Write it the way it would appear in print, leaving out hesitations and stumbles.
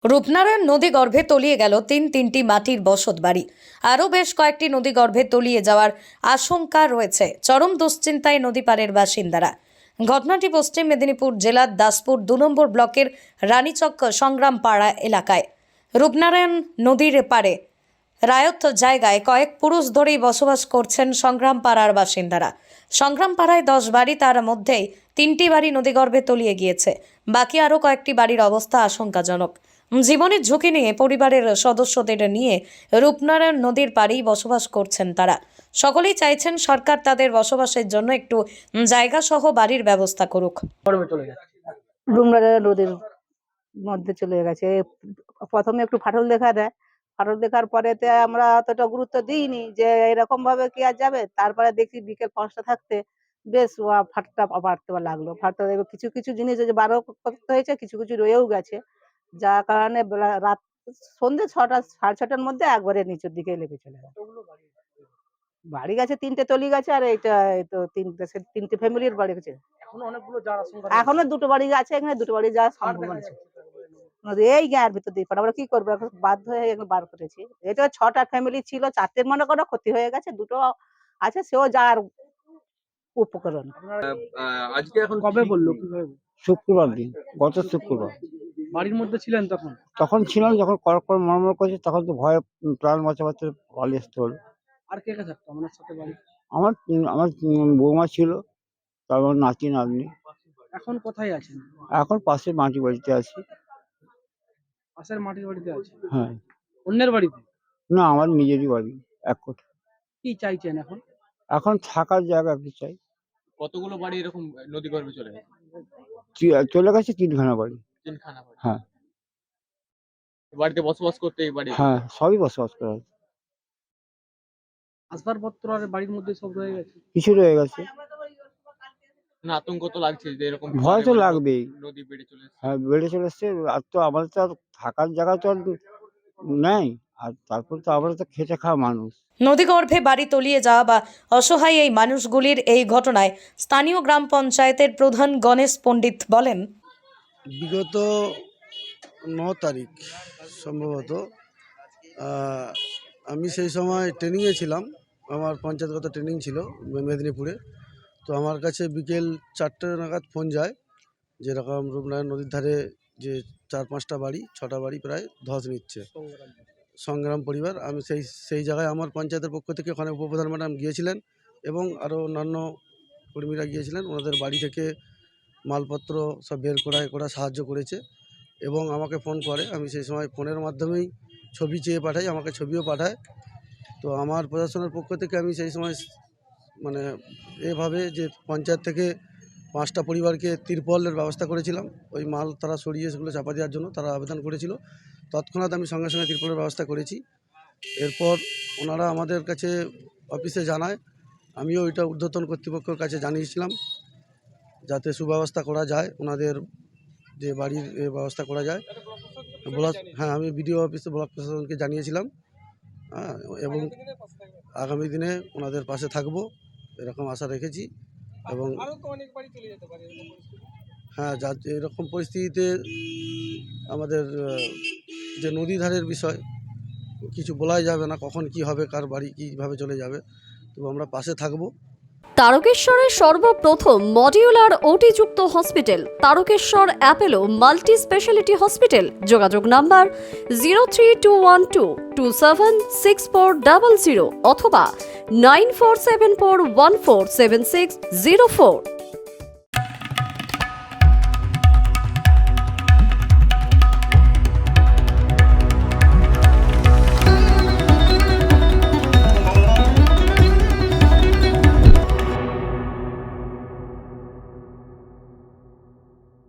রূপনারায়ণ নদী গর্ভে তলিয়ে গেল তিনটি মাটির বসত বাড়ি। আরও বেশ কয়েকটি নদী গর্ভে তলিয়ে যাওয়ার আশঙ্কা রয়েছে। চরম দুশ্চিন্তায় নদী পাড়ের বাসিন্দারা। ঘটনাটি পশ্চিম মেদিনীপুর জেলার দাসপুর ২ নম্বর ব্লকের রানীচক সংগ্রামপাড়া এলাকায়। রূপনারায়ণ নদীর পাড়ে রায়ত জায়গায় কয়েক পুরুষ ধরেই বসবাস করছেন সংগ্রামপাড়ার বাসিন্দারা। সংগ্রামপাড়ায় 10 বাড়ি, তার মধ্যেই 3টি বাড়ি নদীগর্ভে তলিয়ে গিয়েছে। বাকি আরও কয়েকটি বাড়ির অবস্থা আশঙ্কাজনক। জীবনের ঝুঁকি নিয়ে পরিবারের সদস্যদের নিয়ে রূপনারায়ণ নদীর পাড়েই বসবাস করছেন তারা। সকলেই চাইছেন সরকার তাদের বসবাসের জন্য একটু জায়গা সহ বাড়ির ব্যবস্থা করুক। রূপনারায়ণ নদীর মধ্যে চলে গেছে। প্রথমে একটু ফাটল দেখা দেয়, ফাটল দেখার পরেতে আমরা অতটা গুরুত্ব দিইনি যে এরকম ভাবে কি আর যাবে। তারপরে দেখি বিকেল 5টা থাকতে বেশ ফাটটা বাড়তে লাগলো। ফাটতে কিছু কিছু জিনিস যে বারো করতে হয়েছে, কিছু কিছু রয়েও গেছে, যার কারণে রাত সন্ধ্যে 6টা 6:30টার মধ্যে একবারে নিচের দিকে লেগে চলে গেছে। বাড়ি গেছে 3টে তলি গেছে, আর এইটা তো 3টে ফ্যামিলির বাড়ি গেছে। এখনো 2টো বাড়ি আছে, এখানে 2টো বাড়ি যাওয়ার সম্ভাবনা আছে। এই গায়ের ভিতর দিয়ে আমরা কি করবো, এখন বাধ্য হয়ে এখানে বার করেছি। এটা 6টা ফ্যামিলি ছিল, 4টের মনে করো ক্ষতি হয়ে গেছে, 2টো আছে সেও যার উপকরণ। আজকে এখন কবে বললো কিভাবে? শুক্রবার দিন, গত শুক্রবার। বাড়ির মধ্যে ছিলেন তখন ছিলাম, যখন কড়কড় মরমর করছে তখন তো ভয়ে প্রাণ বাঁচাতে পালিয়ে আসতে হলো। আর কে কে থাকতো আপনার সাথে বাড়ি? আমার আমার বৌমা ছিল, তারপর নাতি নাতনি। এখন কোথায় আছেন? এখন পাশের মাটি বাড়িতে আছি। পাশের মাটির বাড়িতে আছে? হ্যাঁ। অন্যের বাড়িতে? না, আমার নিজেরই বাড়ি, এক কোঠা। কি চাইছেন এখন? এখন থাকার জায়গা একটু চাই। কতগুলো বাড়ি এরকম নদী গর্ভে চলে গেছে? চলে গেছে 3খানা বাড়ি। 3খানা বাড়ি? হ্যাঁ। বাড়িতে বসবাস করতে এই বাড়ি? হ্যাঁ, সবই বসবাস করা আছে। আসবাবপত্র আর বাড়ির মধ্যে সব রয়ে গেছে? কিছু রয়ে গেছে। না, আতঙ্ক তো লাগছে যে এরকম ভয় তো লাগবেই। নদী বেড়ে চলে এসেছে। হ্যাঁ, বেড়ে চলে এসছে। আর তো আমাদের তো আর থাকার জায়গা তো আর নেই। আর তারপর তো আমরা তো খেটে খাওয়া মানুষ। নদীগর্ভে বাড়ি তলিয়ে যাওয়া বা অসহায় এই মানুষগুলির এই ঘটনায় স্থানীয় গ্রাম পঞ্চায়েতের প্রধান গণেশ পণ্ডিত বলেন, বিগত 9 তারিখ সম্ভবত আমি সেই সময় ট্রেনিংয়ে ছিলাম। আমার পঞ্চায়েতগত ট্রেনিং ছিল মেদিনীপুরে। তো আমার কাছে বিকেল 4টে নাগাদ ফোন যায়, যেরকম রূপনারায়ণ নদীর ধারে যে 4-5টা বাড়ি, 6টা বাড়ি প্রায় ধস নিচ্ছে, সংগ্রাম পরিবার। আমি সেই জায়গায় আমার পঞ্চায়েতের পক্ষ থেকে ওখানে উপপ্রধান ম্যাডাম গিয়েছিলেন এবং আরও অন্যান্য কর্মীরা গিয়েছিলেন। ওনাদের বাড়ি থেকে মালপত্র সব বের করা সাহায্য করেছে এবং আমাকে ফোন করে। আমি সেই সময় ফোনের মাধ্যমেই ছবি চেয়ে পাঠাই, আমাকে ছবিও পাঠায়। তো আমার প্রশাসনের পক্ষ থেকে আমি সেই সময় মানে এভাবে যে পঞ্চায়েত থেকে 5টা পরিবারকে তিরপলের ব্যবস্থা করেছিলাম। ওই মাল তারা সরিয়ে সেগুলো চাপা দেওয়ার জন্য তারা আবেদন করেছিল। তৎক্ষণাৎ আমি সঙ্গে সঙ্গে তিরপলের ব্যবস্থা করেছি। এরপর ওনারা আমাদের কাছে অফিসে জানায়, আমিও ওইটা ঊর্ধ্বতন কর্তৃপক্ষের কাছে জানিয়েছিলাম যাতে সুব্যবস্থা করা যায়, ওনাদের যে বাড়ির ব্যবস্থা করা যায়। হ্যাঁ, আমি বিডিও অফিসে ব্লক প্রশাসনকে জানিয়েছিলাম এবং আগামী দিনে ওনাদের পাশে থাকবো এরকম আশা রেখেছি। এবং হ্যাঁ, যা এরকম পরিস্থিতিতে আমাদের যে নদী ধারের বিষয় কিছু বলাই যাবে না, কখন কি হবে, কার বাড়ি কীভাবে চলে যাবে, তো আমরা পাশে থাকবো। তারকেশ্বরের সর্বপ্রথম মডিউলার ওটি-যুক্ত hospital Tarakeswar Apollo multi speciality hospital. যোগাযোগ নাম্বার 03212276400 অথবা 9474147604।